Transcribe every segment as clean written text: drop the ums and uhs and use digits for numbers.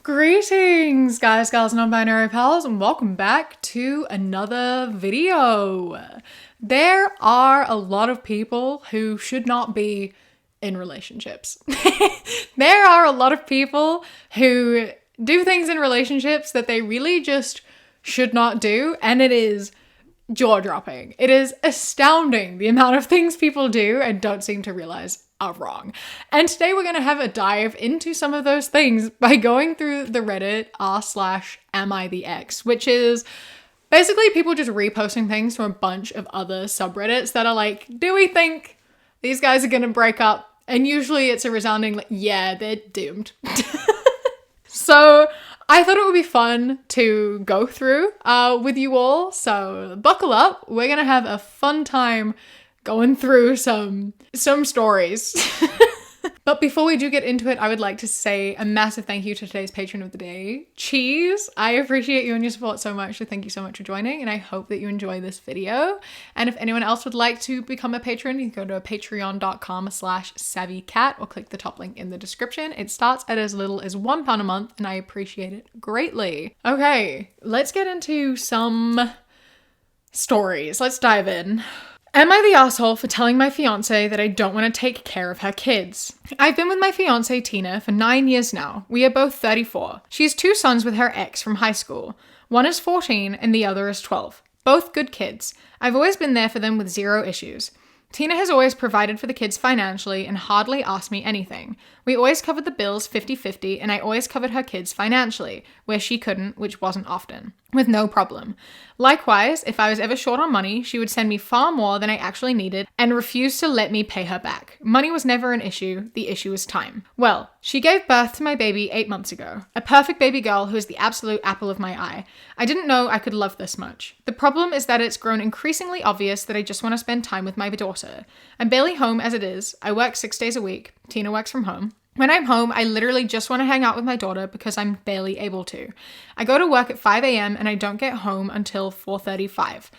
Greetings, guys, gals, non-binary pals, and welcome back to another video. There are a lot of people who should not be in relationships. There are a lot of people who do things in relationships that they really just should not do, and it is jaw-dropping. It is astounding the amount of things people do and don't seem to realize are wrong. And today we're going to have a dive into some of those things by going through the Reddit r/AmITheEx, which is basically people just reposting things from a bunch of other subreddits that are like, do we think these guys are going to break up? And usually it's a resounding like, yeah, they're doomed. So I thought it would be fun to go through with you all. So buckle up. We're going to have a fun time going through some stories. But before we do get into it, I would like to say a massive thank you to today's patron of the day, Cheese. I appreciate you and your support so much, so thank you so much for joining, and I hope that you enjoy this video. And if anyone else would like to become a patron, you can go to patreon.com/savvycat or click the top link in the description. It starts at as little as £1 a month, and I appreciate it greatly. Okay, let's get into some stories. Let's dive in. Am I the asshole for telling my fiance that I don't want to take care of her kids? I've been with my fiance Tina for 9 years now. We are both 34. She has 2 sons with her ex from high school. One is 14 and the other is 12. Both good kids. I've always been there for them with 0 issues. Tina has always provided for the kids financially and hardly asked me anything. We always covered the bills 50-50 and I always covered her kids financially, where she couldn't, which wasn't often, with no problem. Likewise, if I was ever short on money, she would send me far more than I actually needed and refused to let me pay her back. Money was never an issue, the issue was time. Well, she gave birth to my baby 8 months ago. A perfect baby girl who is the absolute apple of my eye. I didn't know I could love this much. The problem is that it's grown increasingly obvious that I just want to spend time with my daughter. I'm barely home as it is. I work 6 days a week. Tina works from home. When I'm home, I literally just want to hang out with my daughter because I'm barely able to. I go to work at 5 a.m. and I don't get home until 4:35.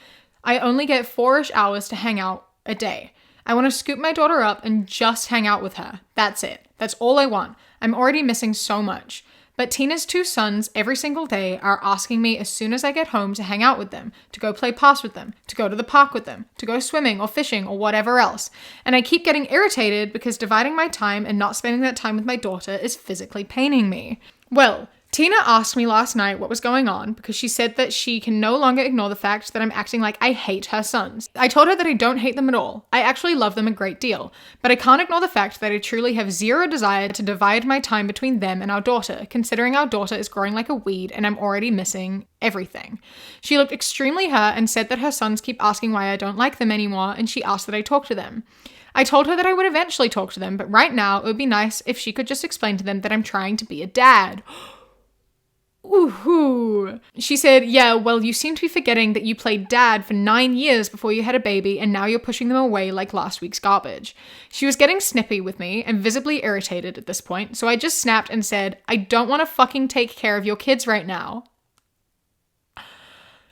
I only get 4-ish hours to hang out a day. I want to scoop my daughter up and just hang out with her. That's it. That's all I want. I'm already missing so much. But Tina's 2 sons every single day are asking me as soon as I get home to hang out with them, to go play pass with them, to go to the park with them, to go swimming or fishing or whatever else. And I keep getting irritated because dividing my time and not spending that time with my daughter is physically paining me. Well, Tina asked me last night what was going on because she said that she can no longer ignore the fact that I'm acting like I hate her sons. I told her that I don't hate them at all. I actually love them a great deal, but I can't ignore the fact that I truly have 0 desire to divide my time between them and our daughter, considering our daughter is growing like a weed and I'm already missing everything. She looked extremely hurt and said that her sons keep asking why I don't like them anymore, and she asked that I talk to them. I told her that I would eventually talk to them, but right now it would be nice if she could just explain to them that I'm trying to be a dad. Ooh. She said, yeah, well, you seem to be forgetting that you played dad for 9 years before you had a baby and now you're pushing them away like last week's garbage. She was getting snippy with me and visibly irritated at this point, so I just snapped and said, I don't want to fucking take care of your kids right now.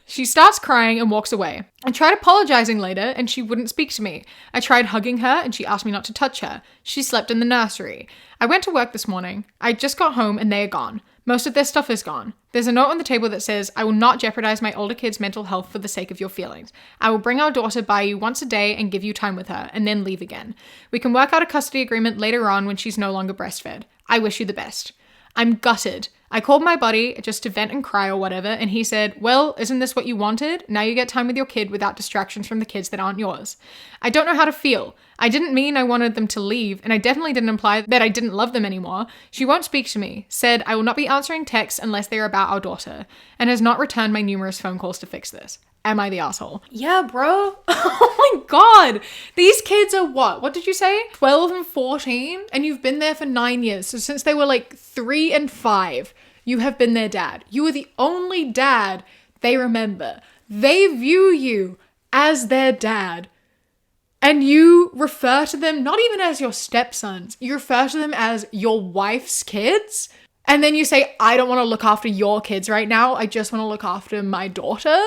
She starts crying and walks away. I tried apologizing later and she wouldn't speak to me. I tried hugging her and she asked me not to touch her. She slept in the nursery. I went to work this morning. I just got home and they are gone. Most of their stuff is gone. There's a note on the table that says, I will not jeopardize my older kid's mental health for the sake of your feelings. I will bring our daughter by you once a day and give you time with her, and then leave again. We can work out a custody agreement later on when she's no longer breastfed. I wish you the best. I'm gutted. I called my buddy just to vent and cry or whatever, and he said, well, isn't this what you wanted? Now you get time with your kid without distractions from the kids that aren't yours. I don't know how to feel. I didn't mean I wanted them to leave, and I definitely didn't imply that I didn't love them anymore. She won't speak to me, said I will not be answering texts unless they are about our daughter, and has not returned my numerous phone calls to fix this. Am I the asshole? Yeah, bro. Oh my God. These kids are what? What did you say? 12 and 14? And you've been there for 9 years. So since they were like 3 and 5, you have been their dad. You are the only dad they remember. They view you as their dad. And you refer to them not even as your stepsons. You refer to them as your wife's kids. And then you say, I don't want to look after your kids right now. I just want to look after my daughter.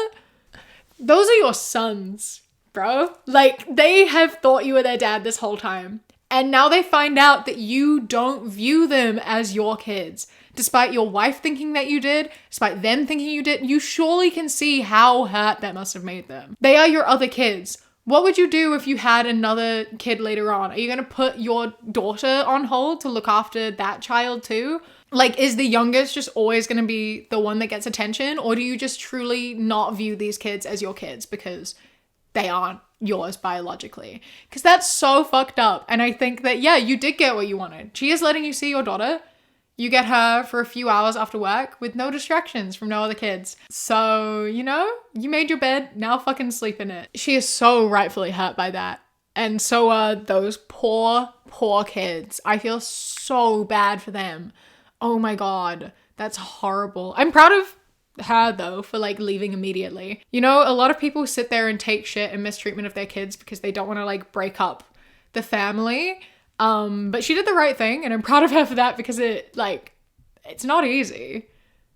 Those are your sons, bro. Like, they have thought you were their dad this whole time. And now they find out that you don't view them as your kids. Despite your wife thinking that you did, despite them thinking you did, you surely can see how hurt that must have made them. They are your other kids. What would you do if you had another kid later on? Are you going to put your daughter on hold to look after that child too? Like, is the youngest just always going to be the one that gets attention? Or do you just truly not view these kids as your kids because they aren't yours biologically? Because that's so fucked up. And I think that, yeah, you did get what you wanted. She is letting you see your daughter. You get her for a few hours after work with no distractions from no other kids. So, you know, you made your bed, now fucking sleep in it. She is so rightfully hurt by that. And so are those poor kids. I feel so bad for them. Oh my God, that's horrible. I'm proud of her though for like leaving immediately. You know, a lot of people sit there and take shit and mistreatment of their kids because they don't want to like break up the family. But she did the right thing and I'm proud of her for that because it's not easy.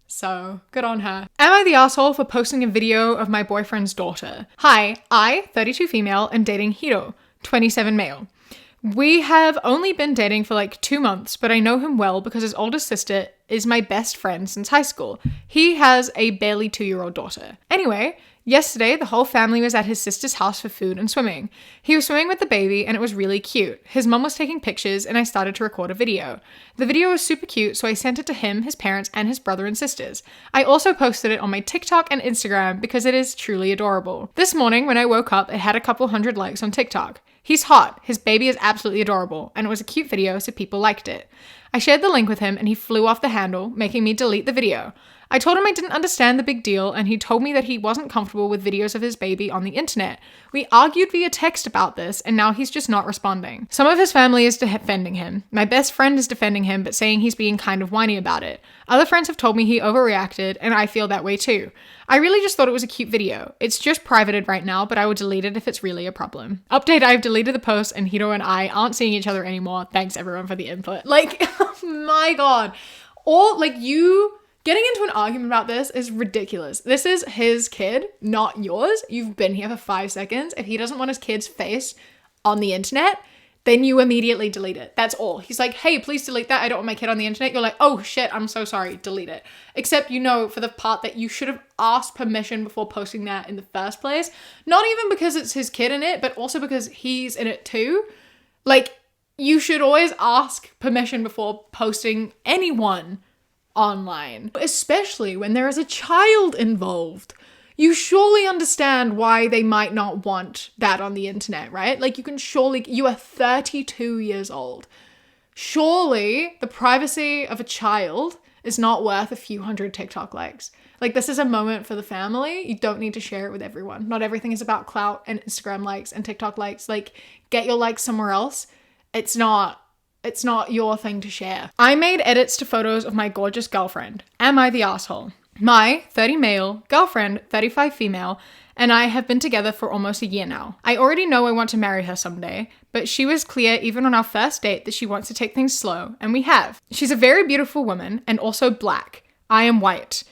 So good on her. Am I the asshole for posting a video of my boyfriend's daughter? Hi, I, 32 female, am dating Hiro, 27 male. We have only been dating for like 2 months, but I know him well because his older sister is my best friend since high school. He has a barely 2-year-old daughter. Anyway, yesterday the whole family was at his sister's house for food and swimming. He was swimming with the baby and it was really cute. His mum was taking pictures and I started to record a video. The video was super cute, so I sent it to him, his parents, and his brother and sisters. I also posted it on my TikTok and Instagram because it is truly adorable. This morning when I woke up, it had a couple hundred likes on TikTok. He's hot, his baby is absolutely adorable, and it was a cute video so people liked it. I shared the link with him and he flew off the handle, making me delete the video. I told him I didn't understand the big deal and he told me that he wasn't comfortable with videos of his baby on the internet. We argued via text about this and now he's just not responding. Some of his family is defending him. My best friend is defending him but saying he's being kind of whiny about it. Other friends have told me he overreacted and I feel that way too. I really just thought it was a cute video. It's just privated right now, but I will delete it if it's really a problem. Update, I've deleted the post and Hiro and I aren't seeing each other anymore. Thanks everyone for the input. Like, oh my God. Or like you getting into an argument about this is ridiculous. This is his kid, not yours. You've been here for 5 seconds. If he doesn't want his kid's face on the internet, then you immediately delete it. That's all. He's like, hey, please delete that. I don't want my kid on the internet. You're like, oh shit, I'm so sorry. Delete it. Except, you know, for the part that you should have asked permission before posting that in the first place. Not even because it's his kid in it, but also because he's in it too. Like, you should always ask permission before posting anyone online, especially when there is a child involved. You surely understand why they might not want that on the internet, right? Like you are 32 years old. Surely the privacy of a child is not worth a few hundred TikTok likes. Like this is a moment for the family. You don't need to share it with everyone. Not everything is about clout and Instagram likes and TikTok likes. Like get your likes somewhere else. It's not your thing to share. I made edits to photos of my gorgeous girlfriend. Am I the asshole? My 30 male girlfriend, 35 female, and I have been together for almost a year now. I already know I want to marry her someday, but she was clear even on our first date that she wants to take things slow, and we have. She's a very beautiful woman and also black. I am white.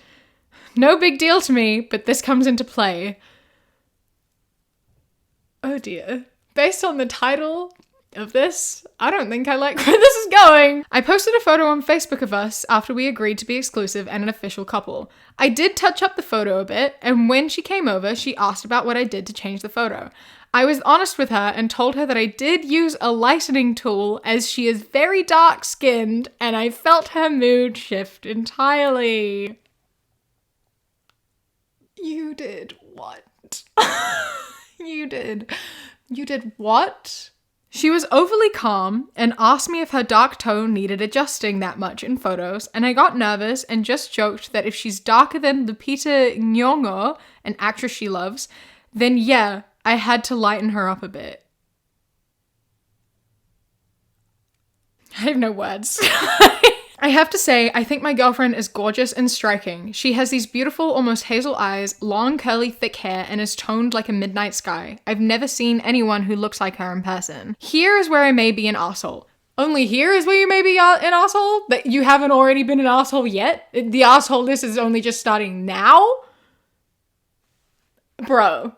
No big deal to me, but this comes into play. Oh dear. Based on the title of this, I don't think I like where this is going. I posted a photo on Facebook of us after we agreed to be exclusive and an official couple. I did touch up the photo a bit, and when she came over, she asked about what I did to change the photo. I was honest with her and told her that I did use a lightening tool as she is very dark-skinned, and I felt her mood shift entirely. You did what? You did what? She was overly calm and asked me if her dark tone needed adjusting that much in photos, and I got nervous and just joked that if she's darker than Lupita Nyong'o, an actress she loves, then yeah, I had to lighten her up a bit. I have no words. I have to say, I think my girlfriend is gorgeous and striking. She has these beautiful, almost hazel eyes, long, curly, thick hair, and is toned like a midnight sky. I've never seen anyone who looks like her in person. Here is where I may be an asshole. Only here is where you may be an asshole? That you haven't already been an asshole yet? The asshole list is only just starting now? Bro.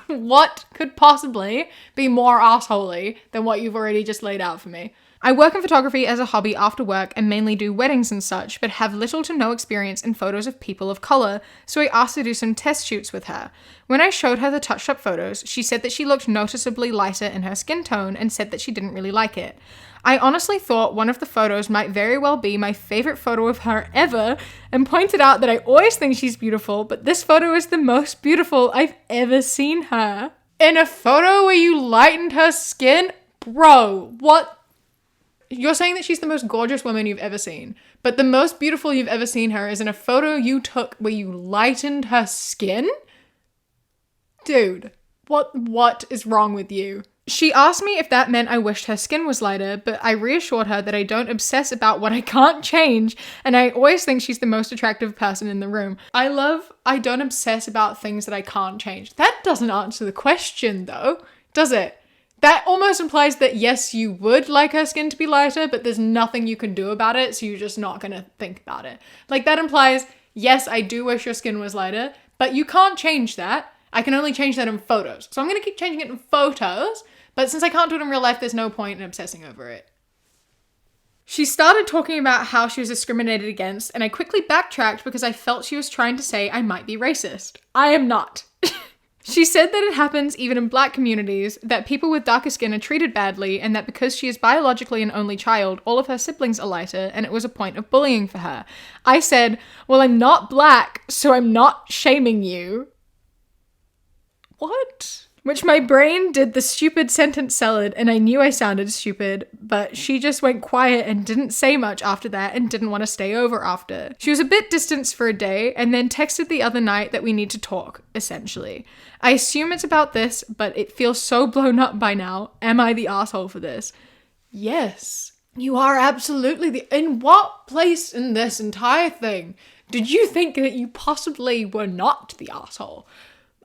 What could possibly be more assholey than what you've already just laid out for me? I work in photography as a hobby after work and mainly do weddings and such, but have little to no experience in photos of people of color, so I asked to do some test shoots with her. When I showed her the touched up photos, she said that she looked noticeably lighter in her skin tone and said that she didn't really like it. I honestly thought one of the photos might very well be my favorite photo of her ever, and pointed out that I always think she's beautiful, but this photo is the most beautiful I've ever seen her. In a photo where you lightened her skin? Bro, what? You're saying that she's the most gorgeous woman you've ever seen, but the most beautiful you've ever seen her is in a photo you took where you lightened her skin? Dude, what is wrong with you? She asked me if that meant I wished her skin was lighter, but I reassured her that I don't obsess about what I can't change, and I always think she's the most attractive person in the room. I don't obsess about things that I can't change. That doesn't answer the question though, does it? That almost implies that yes, you would like her skin to be lighter, but there's nothing you can do about it, so you're just not gonna think about it. Like, that implies, yes, I do wish your skin was lighter, but you can't change that. I can only change that in photos. So I'm gonna keep changing it in photos, but since I can't do it in real life, there's no point in obsessing over it. She started talking about how she was discriminated against, and I quickly backtracked because I felt she was trying to say I might be racist. I am not. She said that it happens even in black communities, that people with darker skin are treated badly, and that because she is biologically an only child, all of her siblings are lighter, and it was a point of bullying for her. I said, well, I'm not black, so I'm not shaming you. What? Which my brain did the stupid sentence salad, and I knew I sounded stupid, but she just went quiet and didn't say much after that and didn't want to stay over after. She was a bit distanced for a day and then texted the other night that we need to talk, essentially. I assume it's about this, but it feels so blown up by now. Am I the asshole for this? Yes, you are absolutely in what place in this entire thing did you think that you possibly were not the asshole?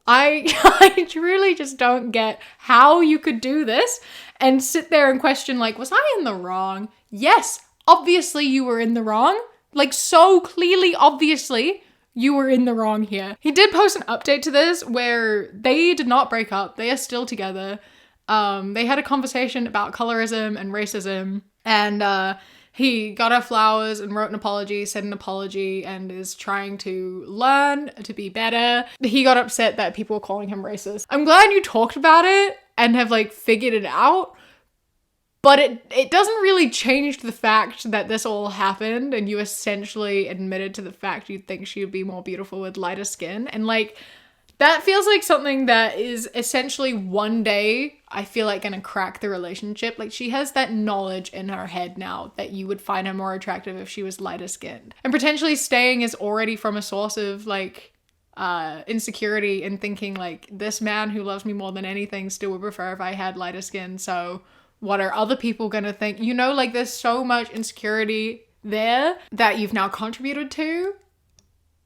I truly just don't get how you could do this and sit there and question, like, was I in the wrong? Yes, obviously you were in the wrong. Like, so clearly, obviously, you were in the wrong here. He did post an update to this where they did not break up. They are still together. They had a conversation about colorism and racism, and he got her flowers and wrote an apology, said an apology, and is trying to learn to be better. He got upset that people were calling him racist. I'm glad you talked about it and have, like, figured it out, but it doesn't really change the fact that this all happened and you essentially admitted to the fact you think she would be more beautiful with lighter skin. And, like, that feels like something that is essentially one day, I feel like, gonna crack the relationship. Like, she has that knowledge in her head now that you would find her more attractive if she was lighter skinned. And potentially staying is already from a source of, like, insecurity and thinking, like, this man who loves me more than anything still would prefer if I had lighter skin, so what are other people gonna think? You know, like, there's so much insecurity there that you've now contributed to.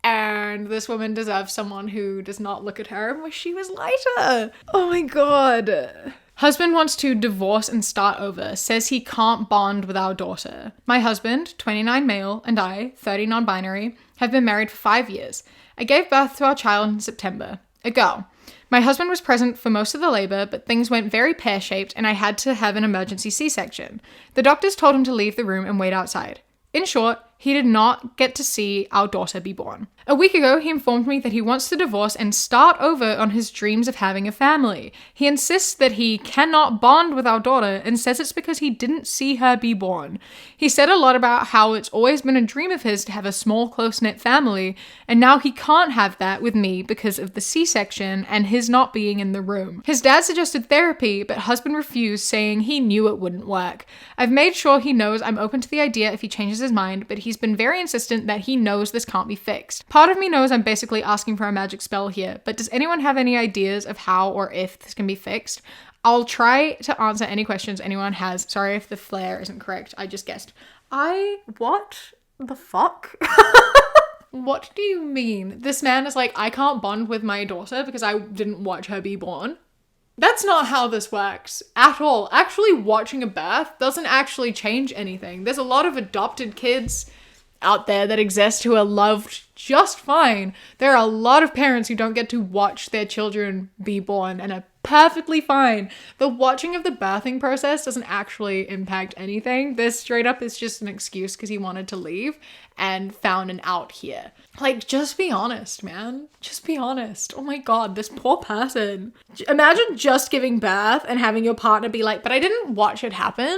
And this woman deserves someone who does not look at her and wish she was lighter. Oh my god. Husband wants to divorce and start over. Says he can't bond with our daughter. My husband, 29 male, and I, 30 non-binary, have been married for 5 years. I gave birth to our child in September. A girl. My husband was present for most of the labor, but things went very pear-shaped and I had to have an emergency C-section. The doctors told him to leave the room and wait outside. In short, he did not get to see our daughter be born. A week ago, he informed me that he wants to divorce and start over on his dreams of having a family. He insists that he cannot bond with our daughter and says it's because he didn't see her be born. He said a lot about how it's always been a dream of his to have a small, close-knit family, and now he can't have that with me because of the C-section and his not being in the room. His dad suggested therapy, but husband refused, saying he knew it wouldn't work. I've made sure he knows I'm open to the idea if he changes his mind, but he's been very insistent that he knows this can't be fixed. Part of me knows I'm basically asking for a magic spell here, but does anyone have any ideas of how or if this can be fixed? I'll try to answer any questions anyone has. Sorry if the flair isn't correct. I just guessed. What the fuck? What do you mean? This man is like, I can't bond with my daughter because I didn't watch her be born. That's not how this works at all. Actually watching a birth doesn't actually change anything. There's a lot of adopted kids out there that exist who are loved just fine. There are a lot of parents who don't get to watch their children be born and are perfectly fine. The watching of the birthing process doesn't actually impact anything. This straight up is just an excuse because he wanted to leave and found an out here. Like, just be honest, man. Just be honest. Oh my God, this poor person. Imagine just giving birth and having your partner be like, but I didn't watch it happen.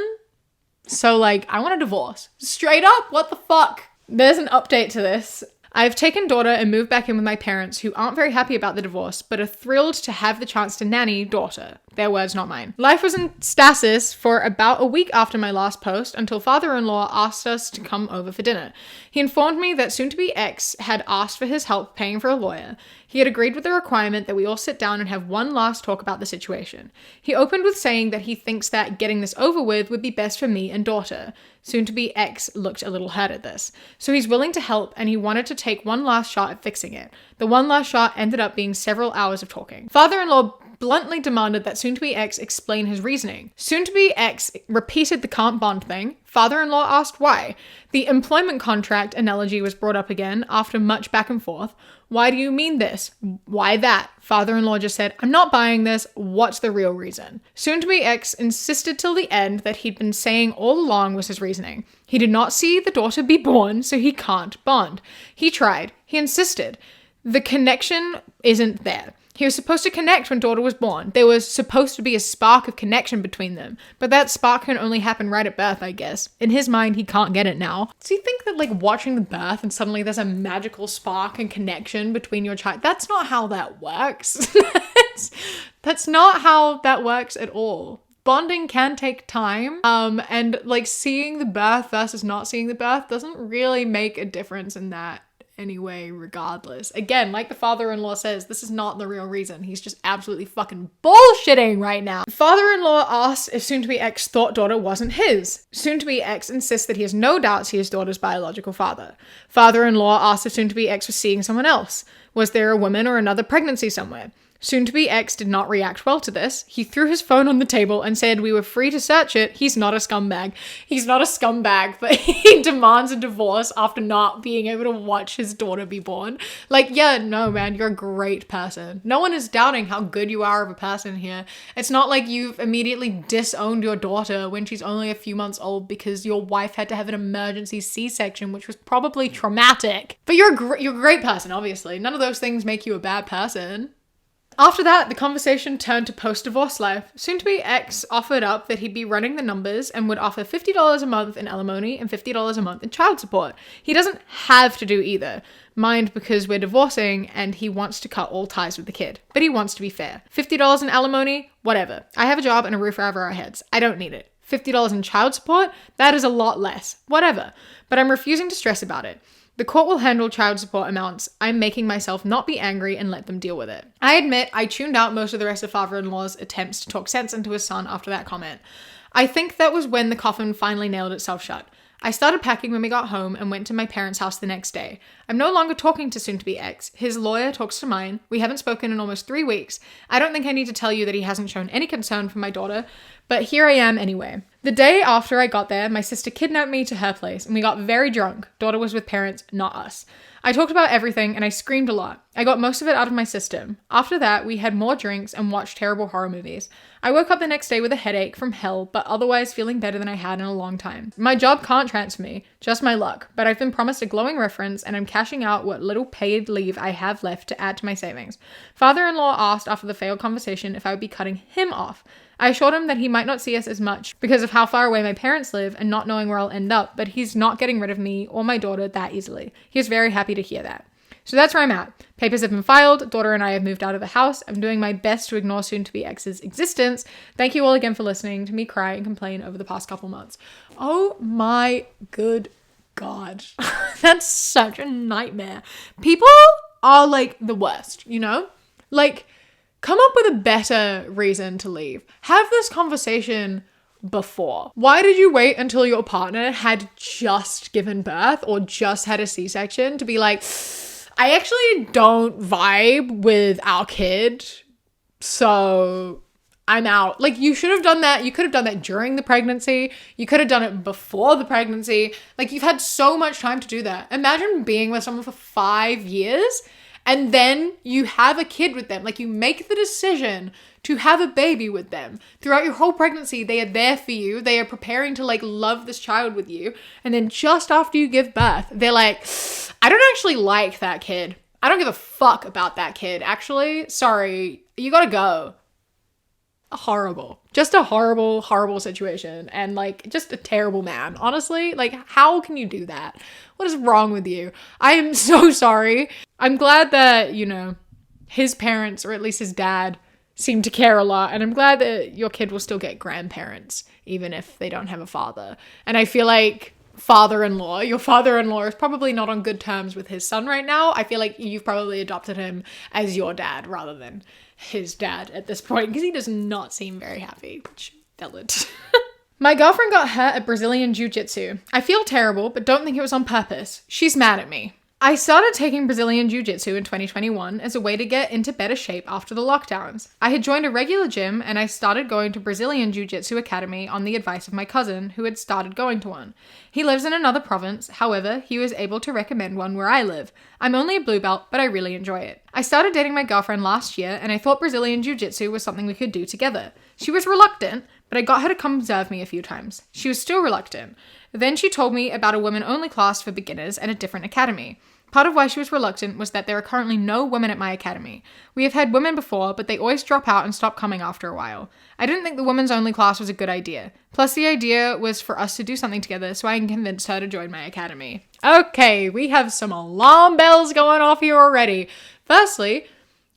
So like, I want a divorce. Straight up, what the fuck? There's an update to this. I've taken daughter and moved back in with my parents who aren't very happy about the divorce, but are thrilled to have the chance to nanny daughter. Their words, not mine. Life was in stasis for about a week after my last post until father-in-law asked us to come over for dinner. He informed me that soon-to-be ex had asked for his help paying for a lawyer. He had agreed with the requirement that we all sit down and have one last talk about the situation. He opened with saying that he thinks that getting this over with would be best for me and daughter. Soon-to-be ex looked a little hurt at this. So he's willing to help and he wanted to take one last shot at fixing it. The one last shot ended up being several hours of talking. Father-in-law bluntly demanded that soon-to-be ex explain his reasoning. Soon-to-be ex repeated the can't bond thing. Father-in-law asked why. The employment contract analogy was brought up again after much back and forth. Why do you mean this? Why that? Father-in-law just said, I'm not buying this. What's the real reason? Soon-to-be ex insisted till the end that he'd been saying all along was his reasoning. He did not see the daughter be born, so he can't bond. He tried. He insisted. The connection isn't there. He was supposed to connect when daughter was born. There was supposed to be a spark of connection between them. But that spark can only happen right at birth, I guess. In his mind, he can't get it now. So you think that like watching the birth and suddenly there's a magical spark and connection between your child? That's not how that works. That's not how that works at all. Bonding can take time, and like seeing the birth versus not seeing the birth doesn't really make a difference in that anyway, regardless. Again, like the father-in-law says, this is not the real reason. He's just absolutely fucking bullshitting right now. Father-in-law asked if soon-to-be ex thought daughter wasn't his. Soon-to-be ex insists that he has no doubts he is daughter's biological father. Father-in-law asked if soon-to-be ex was seeing someone else. Was there a woman or another pregnancy somewhere? Soon-to-be ex did not react well to this. He threw his phone on the table and said we were free to search it. He's not a scumbag. He's not a scumbag, but he demands a divorce after not being able to watch his daughter be born. Like, yeah, no, man, you're a great person. No one is doubting how good you are of a person here. It's not like you've immediately disowned your daughter when she's only a few months old because your wife had to have an emergency C-section, which was probably traumatic. But you're a great person, obviously. None of those things make you a bad person. After that, the conversation turned to post-divorce life. Soon-to-be ex offered up that he'd be running the numbers and would offer $50 a month in alimony and $50 a month in child support. He doesn't have to do either. Mind, because we're divorcing and he wants to cut all ties with the kid. But he wants to be fair. $50 in alimony? Whatever. I have a job and a roof over our heads. I don't need it. $50 in child support? That is a lot less. Whatever. But I'm refusing to stress about it. The court will handle child support amounts. I'm making myself not be angry and let them deal with it. I admit I tuned out most of the rest of father-in-law's attempts to talk sense into his son after that comment. I think that was when the coffin finally nailed itself shut. I started packing when we got home and went to my parents' house the next day. I'm no longer talking to soon-to-be ex. His lawyer talks to mine. We haven't spoken in almost 3 weeks. I don't think I need to tell you that he hasn't shown any concern for my daughter, but here I am anyway. The day after I got there, my sister kidnapped me to her place and we got very drunk. Daughter was with parents, not us. I talked about everything and I screamed a lot. I got most of it out of my system. After that, we had more drinks and watched terrible horror movies. I woke up the next day with a headache from hell, but otherwise feeling better than I had in a long time. My job can't transfer me, just my luck, but I've been promised a glowing reference and I'm cashing out what little paid leave I have left to add to my savings. Father-in-law asked after the failed conversation if I would be cutting him off. I assured him that he might not see us as much because of how far away my parents live and not knowing where I'll end up, but he's not getting rid of me or my daughter that easily. He is very happy to hear that. So that's where I'm at. Papers have been filed. Daughter and I have moved out of the house. I'm doing my best to ignore soon-to-be ex's existence. Thank you all again for listening to me cry and complain over the past couple months. Oh my good God. That's such a nightmare. People are like the worst, you know? Like, come up with a better reason to leave. Have this conversation before. Why did you wait until your partner had just given birth or just had a C-section to be like, I actually don't vibe with our kid, so I'm out. Like, you should have done that. You could have done that during the pregnancy. You could have done it before the pregnancy. Like, you've had so much time to do that. Imagine being with someone for 5 years and then you have a kid with them. Like, you make the decision to have a baby with them. Throughout your whole pregnancy, they are there for you. They are preparing to, like, love this child with you. And then just after you give birth, they're like, I don't actually like that kid. I don't give a fuck about that kid, actually. Sorry, you gotta go. Horrible. Just a horrible, horrible situation. And, like, just a terrible man. Honestly, like, how can you do that? What is wrong with you? I am so sorry. I'm glad that, you know, his parents, or at least his dad, seem to care a lot. And I'm glad that your kid will still get grandparents, even if they don't have a father. And I feel like your father-in-law is probably not on good terms with his son right now. I feel like you've probably adopted him as your dad rather than his dad at this point, because he does not seem very happy, which valid. My girlfriend got hurt at Brazilian JiuJitsu. I feel terrible, but don't think it was on purpose. She's mad at me. I started taking Brazilian JiuJitsu in 2021 as a way to get into better shape after the lockdowns. I had joined a regular gym and I started going to Brazilian JiuJitsu Academy on the advice of my cousin, who had started going to one. He lives in another province, however, he was able to recommend one where I live. I'm only a blue belt, but I really enjoy it. I started dating my girlfriend last year and I thought Brazilian JiuJitsu was something we could do together. She was reluctant, but I got her to come observe me a few times. She was still reluctant. Then she told me about a women-only class for beginners at a different academy. Part of why she was reluctant was that there are currently no women at my academy. We have had women before, but they always drop out and stop coming after a while. I didn't think the women's-only class was a good idea. Plus, the idea was for us to do something together, so I convinced her to join my academy. Okay, we have some alarm bells going off here already. Firstly,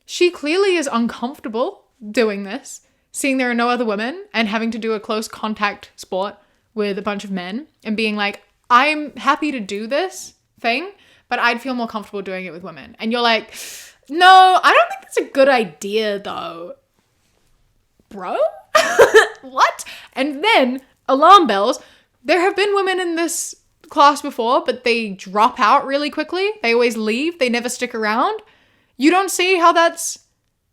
she clearly is uncomfortable doing this, seeing there are no other women and having to do a close contact sport with a bunch of men and being like, I'm happy to do this thing, but I'd feel more comfortable doing it with women. And you're like, no, I don't think that's a good idea though. Bro? What? And then, alarm bells, there have been women in this class before, but they drop out really quickly. They always leave. They never stick around. You don't see how that's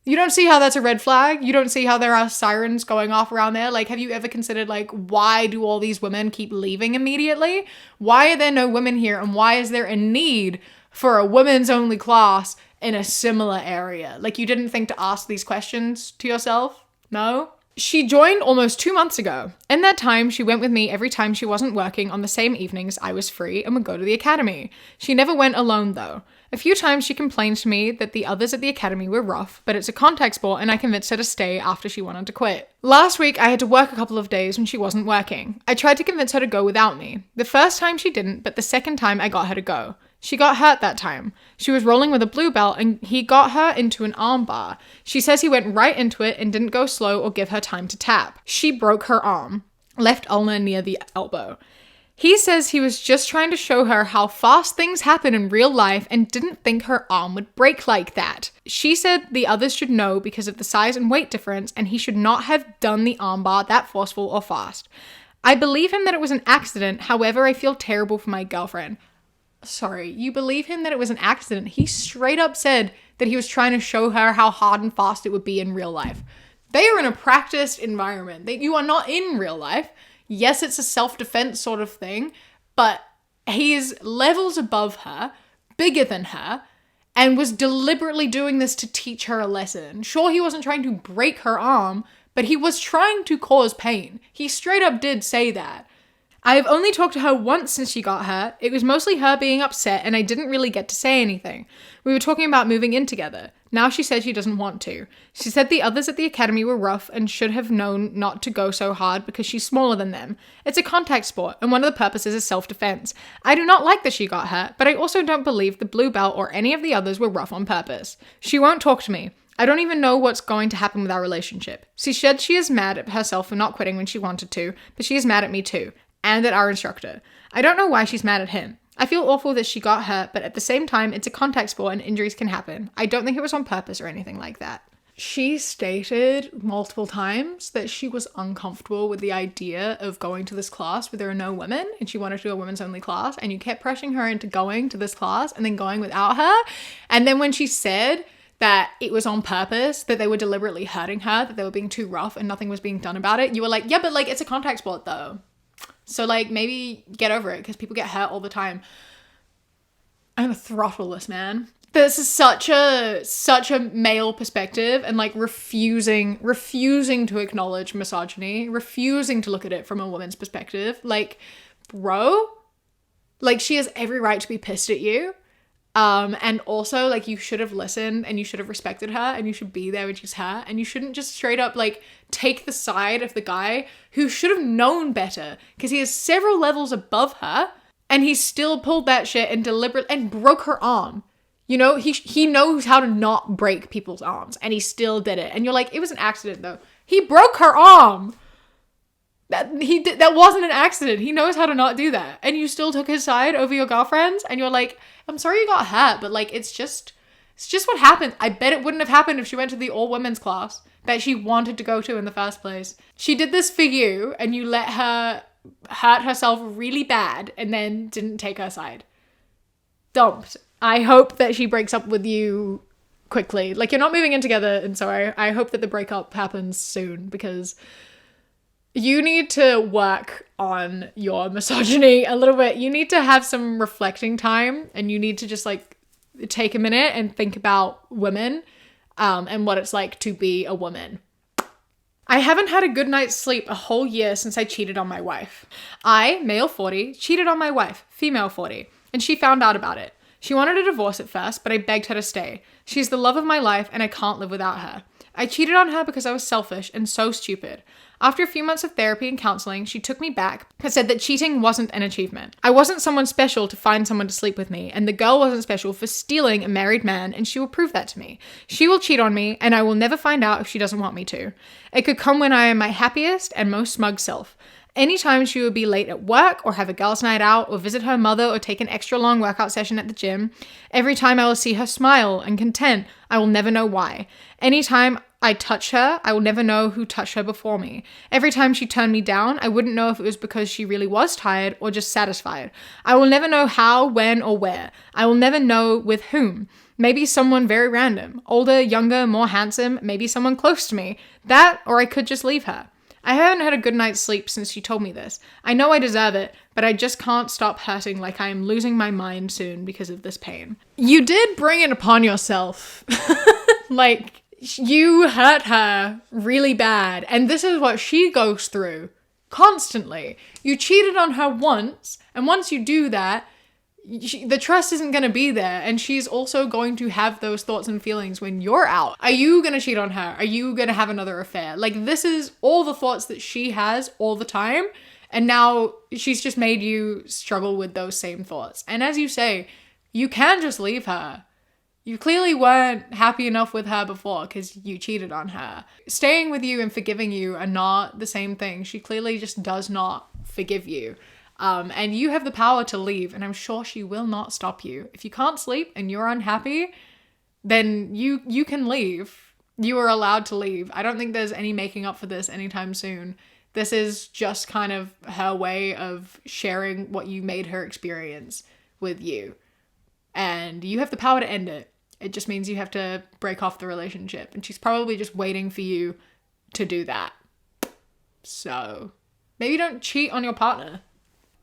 a red flag? You don't see how there are sirens going off around there? Like, have you ever considered, like, why do all these women keep leaving immediately? Why are there no women here? And why is there a need for a women's only class in a similar area? Like, you didn't think to ask these questions to yourself? No? She joined almost 2 months ago. In that time, she went with me every time she wasn't working on the same evenings I was free and would go to the academy. She never went alone, though. A few times she complained to me that the others at the academy were rough, but it's a contact sport and I convinced her to stay after she wanted to quit. Last week, I had to work a couple of days when she wasn't working. I tried to convince her to go without me. The first time she didn't, but the second time I got her to go. She got hurt that time. She was rolling with a blue belt and he got her into an arm bar. She says he went right into it and didn't go slow or give her time to tap. She broke her arm, left ulnar near the elbow. He says he was just trying to show her how fast things happen in real life and didn't think her arm would break like that. She said the others should know because of the size and weight difference and he should not have done the armbar that forceful or fast. I believe him that it was an accident, however I feel terrible for my girlfriend. Sorry, you believe him that it was an accident? He straight up said that he was trying to show her how hard and fast it would be in real life. They are in a practiced environment. You are not in real life. Yes, it's a self-defense sort of thing, but he is levels above her, bigger than her, and was deliberately doing this to teach her a lesson. Sure, he wasn't trying to break her arm, but he was trying to cause pain. He straight up did say that. I have only talked to her once since she got hurt. It was mostly her being upset and I didn't really get to say anything. We were talking about moving in together. Now she said she doesn't want to. She said the others at the academy were rough and should have known not to go so hard because she's smaller than them. It's a contact sport and one of the purposes is self-defense. I do not like that she got hurt, but I also don't believe the blue belt or any of the others were rough on purpose. She won't talk to me. I don't even know what's going to happen with our relationship. She said she is mad at herself for not quitting when she wanted to, but she is mad at me too. And at our instructor. I don't know why she's mad at him. I feel awful that she got hurt, but at the same time, it's a contact sport and injuries can happen. I don't think it was on purpose or anything like that. She stated multiple times that she was uncomfortable with the idea of going to this class where there are no women and she wanted to do a women's only class, and you kept pressuring her into going to this class and then going without her. And then when she said that it was on purpose, that they were deliberately hurting her, that they were being too rough and nothing was being done about it, you were like, yeah, but like it's a contact sport though. So like maybe get over it because people get hurt all the time. I'm gonna throttle this man. This is such a male perspective and like refusing to acknowledge misogyny, refusing to look at it from a woman's perspective. Like, bro, like she has every right to be pissed at you. And also like you should have listened and you should have respected her and you should be there when she's hurt and you shouldn't just straight up like take the side of the guy who should have known better because he is several levels above her and he still pulled that shit and deliberately and broke her arm. You know, he knows how to not break people's arms and he still did it. And you're like, it was an accident though. He broke her arm. That wasn't an accident. He knows how to not do that. And you still took his side over your girlfriend's and you're like, I'm sorry you got hurt, but like it's just what happened. I bet it wouldn't have happened if she went to the all women's class that she wanted to go to in the first place. She did this for you and you let her hurt herself really bad and then didn't take her side. Dumped. I hope that she breaks up with you quickly. Like you're not moving in together and so I hope that the breakup happens soon because you need to work on your misogyny a little bit. You need to have some reflecting time and you need to just like take a minute and think about women and what it's like to be a woman. I haven't had a good night's sleep a whole year since I cheated on my wife. I, male 40, cheated on my wife, female 40, and she found out about it. She wanted a divorce at first, but I begged her to stay. She's the love of my life and I can't live without her. I cheated on her because I was selfish and so stupid. After a few months of therapy and counseling, she took me back and said that cheating wasn't an achievement. I wasn't someone special to find someone to sleep with me, and the girl wasn't special for stealing a married man, and she will prove that to me. She will cheat on me, and I will never find out if she doesn't want me to. It could come when I am my happiest and most smug self. Anytime she would be late at work or have a girls' night out or visit her mother or take an extra long workout session at the gym, every time I will see her smile and content, I will never know why. Anytime I touch her, I will never know who touched her before me. Every time she turned me down, I wouldn't know if it was because she really was tired or just satisfied. I will never know how, when, or where. I will never know with whom. Maybe someone very random, older, younger, more handsome, maybe someone close to me. That, or I could just leave her. I haven't had a good night's sleep since she told me this. I know I deserve it, but I just can't stop hurting like I am losing my mind soon because of this pain. You did bring it upon yourself. Like, you hurt her really bad, and this is what she goes through constantly. You cheated on her once, and once you do that, the trust isn't going to be there, and she's also going to have those thoughts and feelings when you're out. Are you going to cheat on her? Are you going to have another affair? Like, this is all the thoughts that she has all the time, and now she's just made you struggle with those same thoughts. And as you say, you can just leave her. You clearly weren't happy enough with her before because you cheated on her. Staying with you and forgiving you are not the same thing. She clearly just does not forgive you. And you have the power to leave, and I'm sure she will not stop you. If you can't sleep and you're unhappy, then you can leave. You are allowed to leave. I don't think there's any making up for this anytime soon. This is just kind of her way of sharing what you made her experience with you. And you have the power to end it. It just means you have to break off the relationship. And she's probably just waiting for you to do that. So maybe don't cheat on your partner.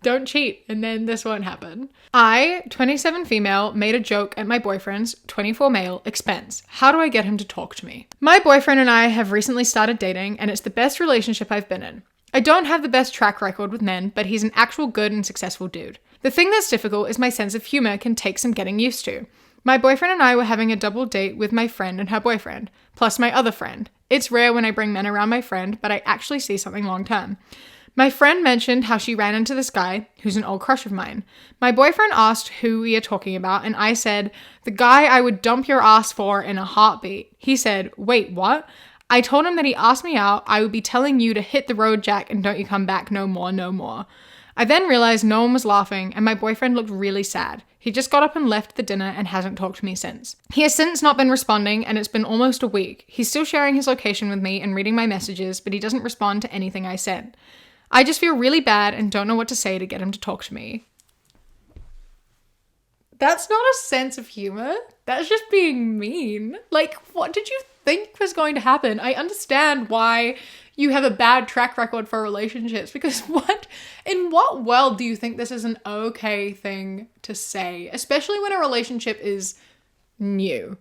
Don't cheat, and then this won't happen. I, 27 female, made a joke at my boyfriend's, 24 male, expense. How do I get him to talk to me? My boyfriend and I have recently started dating, and it's the best relationship I've been in. I don't have the best track record with men, but he's an actual good and successful dude. The thing that's difficult is my sense of humor can take some getting used to. My boyfriend and I were having a double date with my friend and her boyfriend, plus my other friend. It's rare when I bring men around my friend, but I actually see something long term. My friend mentioned how she ran into this guy, who's an old crush of mine. My boyfriend asked who we are talking about, and I said, the guy I would dump your ass for in a heartbeat. He said, wait, what? I told him that he asked me out, I would be telling you to hit the road, Jack, and don't you come back no more, no more. I then realized no one was laughing, and my boyfriend looked really sad. He just got up and left the dinner and hasn't talked to me since. He has since not been responding, and it's been almost a week. He's still sharing his location with me and reading my messages, but he doesn't respond to anything I sent. I just feel really bad and don't know what to say to get him to talk to me. That's not a sense of humor. That's just being mean. Like, what did you think was going to happen? I understand why you have a bad track record for relationships, because in what world do you think this is an okay thing to say? Especially when a relationship is new,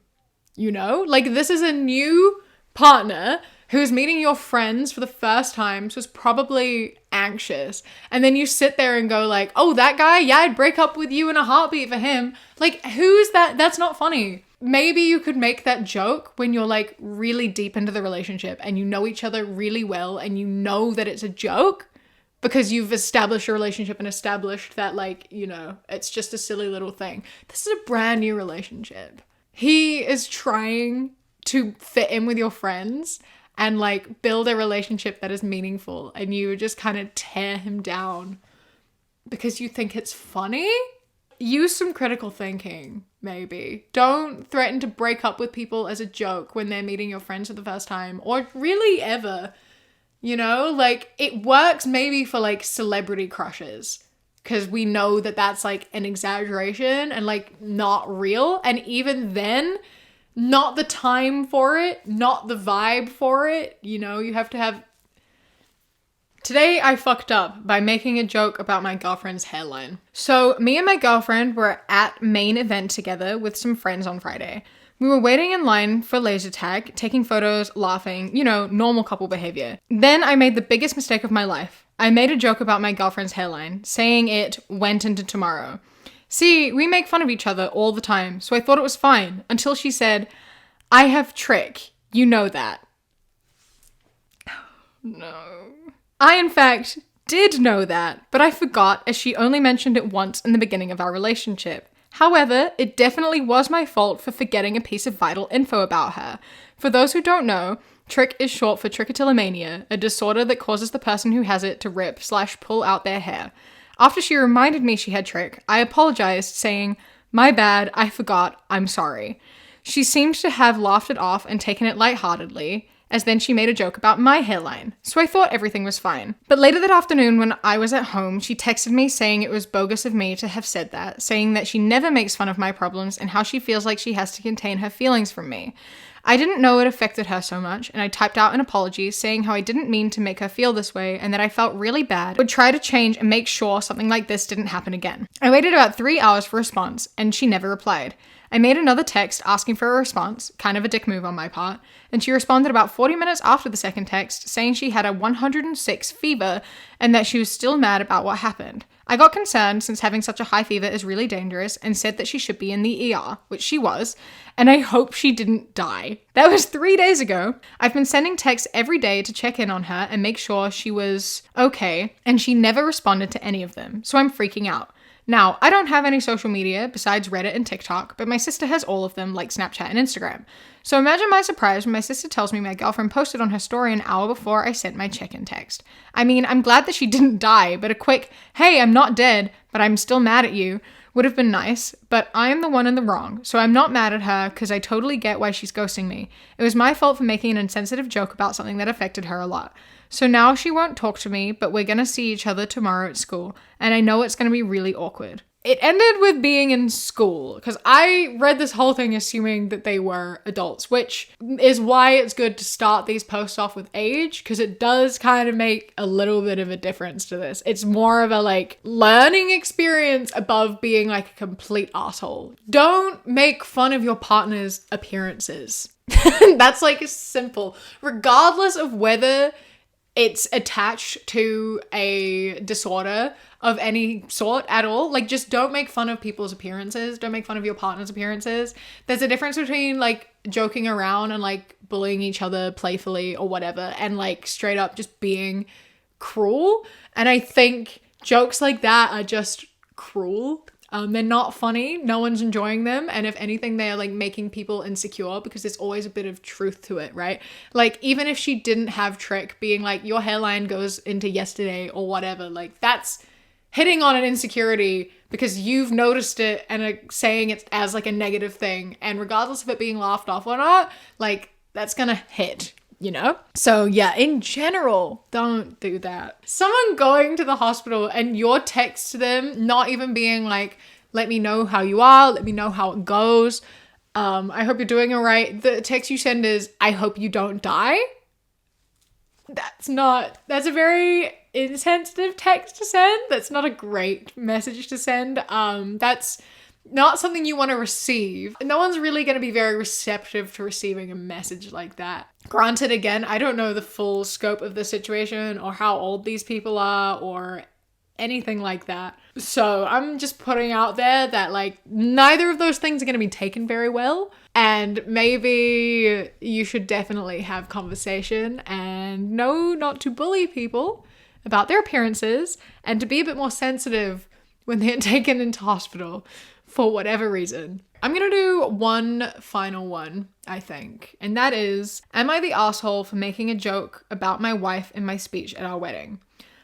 you know? Like, this is a new partner who's meeting your friends for the first time, so is probably anxious. And then you sit there and go like, oh, that guy? Yeah, I'd break up with you in a heartbeat for him. Like, who's that? That's not funny. Maybe you could make that joke when you're like really deep into the relationship and you know each other really well and you know that it's a joke because you've established a relationship and established that, like, you know, it's just a silly little thing. This is a brand new relationship. He is trying to fit in with your friends and like build a relationship that is meaningful, and you just kind of tear him down because you think it's funny. Use some critical thinking, maybe. Don't threaten to break up with people as a joke when they're meeting your friends for the first time, or really ever. You know, like, it works maybe for like celebrity crushes, because we know that that's like an exaggeration and like not real. And even then, not the time for it, not the vibe for it. You know, you have to have... Today I fucked up by making a joke about my girlfriend's hairline. So me and my girlfriend were at main event together with some friends on Friday. We were waiting in line for laser tag, taking photos, laughing, you know, normal couple behavior. Then I made the biggest mistake of my life. I made a joke about my girlfriend's hairline, saying it went into tomorrow. See, we make fun of each other all the time, so I thought it was fine, until she said, I have trick, you know that. No. I, in fact, did know that, but I forgot, as she only mentioned it once in the beginning of our relationship. However, it definitely was my fault for forgetting a piece of vital info about her. For those who don't know, trick is short for trichotillomania, a disorder that causes the person who has it to rip/pull out their hair. After she reminded me she had trick, I apologized, saying, my bad, I forgot, I'm sorry. She seemed to have laughed it off and taken it lightheartedly, as then she made a joke about my hairline, so I thought everything was fine. But later that afternoon when I was at home, she texted me saying it was bogus of me to have said that, saying that she never makes fun of my problems and how she feels like she has to contain her feelings from me. I didn't know it affected her so much, and I typed out an apology saying how I didn't mean to make her feel this way and that I felt really bad, would try to change and make sure something like this didn't happen again. I waited about 3 hours for a response, and she never replied. I made another text asking for a response, kind of a dick move on my part, and she responded about 40 minutes after the second text, saying she had a 106 fever and that she was still mad about what happened. I got concerned since having such a high fever is really dangerous and said that she should be in the ER, which she was, and I hope she didn't die. That was 3 days ago. I've been sending texts every day to check in on her and make sure she was okay, and she never responded to any of them, so I'm freaking out. Now, I don't have any social media besides Reddit and TikTok, but my sister has all of them, like Snapchat and Instagram. So imagine my surprise when my sister tells me my girlfriend posted on her story an hour before I sent my check-in text. I mean, I'm glad that she didn't die, but a quick, hey, I'm not dead, but I'm still mad at you, would have been nice, but I'm the one in the wrong, so I'm not mad at her because I totally get why she's ghosting me. It was my fault for making an insensitive joke about something that affected her a lot. So now she won't talk to me, but we're gonna see each other tomorrow at school, and I know it's gonna be really awkward. It ended with being in school, because I read this whole thing assuming that they were adults, which is why it's good to start these posts off with age, because it does kind of make a little bit of a difference to this. It's more of a like learning experience above being like a complete asshole. Don't make fun of your partner's appearances. That's like simple. Regardless of whether it's attached to a disorder of any sort at all. Like, just don't make fun of people's appearances. Don't make fun of your partner's appearances. There's a difference between like joking around and like bullying each other playfully or whatever, and like straight up just being cruel. And I think jokes like that are just cruel. They're not funny. No one's enjoying them. And if anything, they're like making people insecure, because there's always a bit of truth to it, right? Like, even if she didn't have trick, being like, your hairline goes into yesterday or whatever, like that's hitting on an insecurity because you've noticed it and are saying it as like a negative thing. And regardless of it being laughed off or not, like that's gonna hit. You know? So yeah, in general, don't do that. Someone going to the hospital and your text to them not even being like, Let me know how you are. Let me know how it goes. I hope you're doing all right. The text you send is, I hope you don't die. That's a very insensitive text to send. That's not a great message to send. That's not something you want to receive. No one's really going to be very receptive to receiving a message like that. Granted, again, I don't know the full scope of the situation or how old these people are or anything like that. So I'm just putting out there that like neither of those things are going to be taken very well. And maybe you should definitely have conversation and know not to bully people about their appearances and to be a bit more sensitive when they're taken into hospital for whatever reason. I'm going to do one final one, I think. And that is, am I the asshole for making a joke about my wife in my speech at our wedding?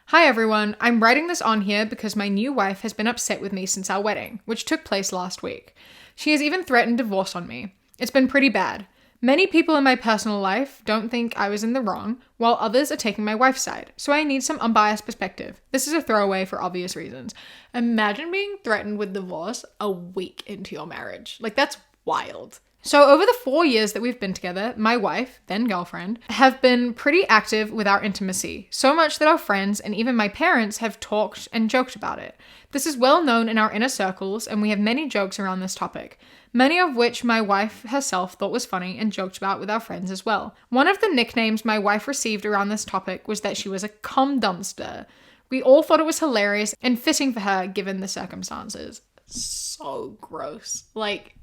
Hi everyone, I'm writing this on here because my new wife has been upset with me since our wedding, which took place last week. She has even threatened divorce on me. It's been pretty bad. Many people in my personal life don't think I was in the wrong, while others are taking my wife's side, so I need some unbiased perspective. This is a throwaway for obvious reasons. Imagine being threatened with divorce a week into your marriage. Like, that's wild. So over the 4 years that we've been together, my wife, then girlfriend, have been pretty active with our intimacy, so much that our friends and even my parents have talked and joked about it. This is well known in our inner circles, and we have many jokes around this topic, many of which my wife herself thought was funny and joked about with our friends as well. One of the nicknames my wife received around this topic was that she was a cum dumpster. We all thought it was hilarious and fitting for her given the circumstances. So gross. Like,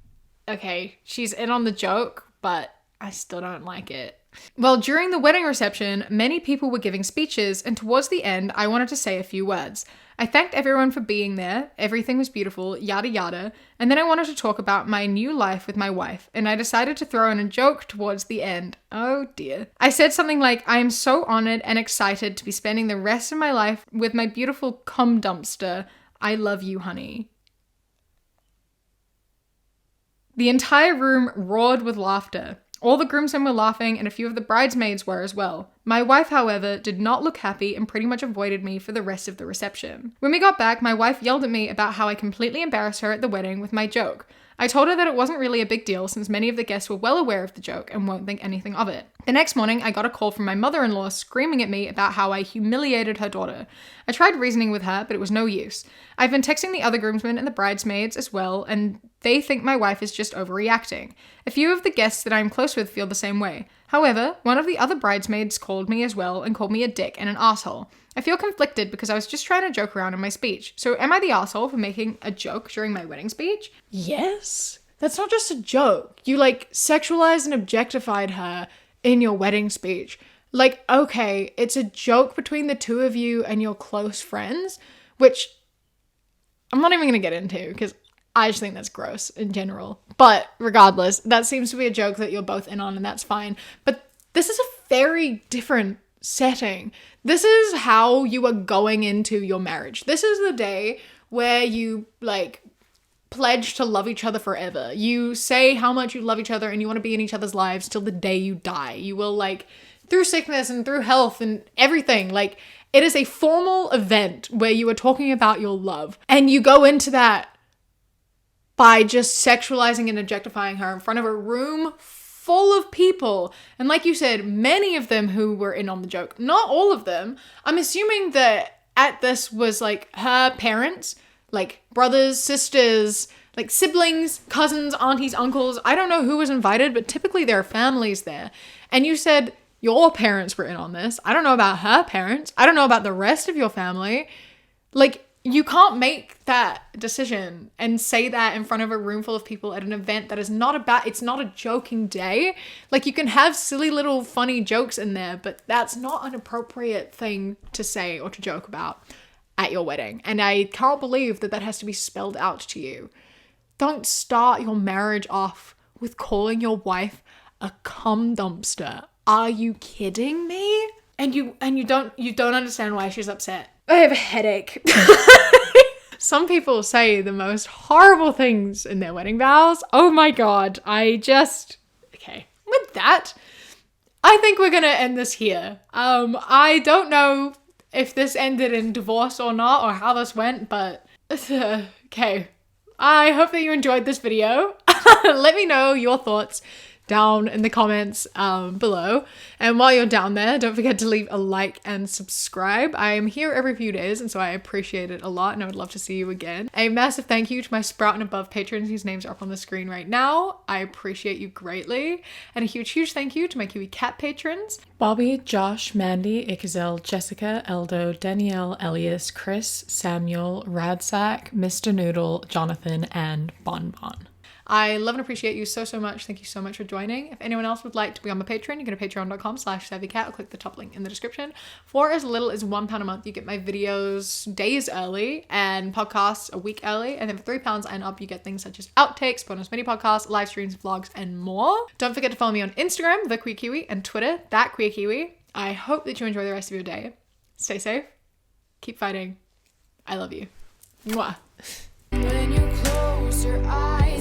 okay, she's in on the joke, but I still don't like it. Well, during the wedding reception, many people were giving speeches, and towards the end, I wanted to say a few words. I thanked everyone for being there, everything was beautiful, yada yada, and then I wanted to talk about my new life with my wife, and I decided to throw in a joke towards the end. Oh dear. I said something like, I am so honored and excited to be spending the rest of my life with my beautiful cum dumpster. I love you, honey. The entire room roared with laughter. All the groomsmen were laughing and a few of the bridesmaids were as well. My wife, however, did not look happy and pretty much avoided me for the rest of the reception. When we got back, my wife yelled at me about how I completely embarrassed her at the wedding with my joke. I told her that it wasn't really a big deal since many of the guests were well aware of the joke and won't think anything of it. The next morning, I got a call from my mother-in-law screaming at me about how I humiliated her daughter. I tried reasoning with her, but it was no use. I've been texting the other groomsmen and the bridesmaids as well, and they think my wife is just overreacting. A few of the guests that I'm close with feel the same way. However, one of the other bridesmaids called me as well and called me a dick and an asshole. I feel conflicted because I was just trying to joke around in my speech. So am I the asshole for making a joke during my wedding speech? Yes. That's not just a joke. You sexualized and objectified her in your wedding speech. Okay, it's a joke between the two of you and your close friends, which I'm not even going to get into because I just think that's gross in general. But regardless, that seems to be a joke that you're both in on, and that's fine. But this is a very different setting. This is how you are going into your marriage. This is the day where you pledge to love each other forever. You say how much you love each other and you want to be in each other's lives till the day you die. You will through sickness and through health and everything. It is a formal event where you are talking about your love, and you go into that by just sexualizing and objectifying her in front of a room full of people. And like you said, many of them who were in on the joke, not all of them. I'm assuming that at this was her parents, brothers, sisters, siblings, cousins, aunties, uncles. I don't know who was invited, but typically there are families there. And you said your parents were in on this. I don't know about her parents. I don't know about the rest of your family. You can't make that decision and say that in front of a room full of people at an event that is it's not a joking day. You can have silly little funny jokes in there, but that's not an appropriate thing to say or to joke about at your wedding. And I can't believe that has to be spelled out to you. Don't start your marriage off with calling your wife a cum dumpster. Are you kidding me? And you don't understand why she's upset. I have a headache. Some people say the most horrible things in their wedding vows. Oh my God. Okay. With that, I think we're going to end this here. I don't know if this ended in divorce or not, or how this went, but okay. I hope that you enjoyed this video. Let me know your thoughts down in the comments below. And while you're down there, don't forget to leave a like and subscribe. I am here every few days, and so I appreciate it a lot, and I would love to see you again. A massive thank you to my Sprout and Above patrons whose names are up on the screen right now. I appreciate you greatly. And a huge thank you to my Kiwi Cat patrons: Bobby, Josh, Mandy, Ikazel, Jessica, Eldo, Danielle, Elias, Chris, Samuel, Radsack, Mr. Noodle, Jonathan, and Bonbon. I love and appreciate you so much. Thank you so much for joining. If anyone else would like to be on my Patreon, you go to patreon.com/savvycat or click the top link in the description. For as little as £1 a month, you get my videos days early and podcasts a week early. And then for £3 and up, you get things such as outtakes, bonus mini podcasts, live streams, vlogs, and more. Don't forget to follow me on Instagram, The Queer Kiwi, and Twitter, That Queer Kiwi. I hope that you enjoy the rest of your day. Stay safe. Keep fighting. I love you. Mwah. When you close your eyes,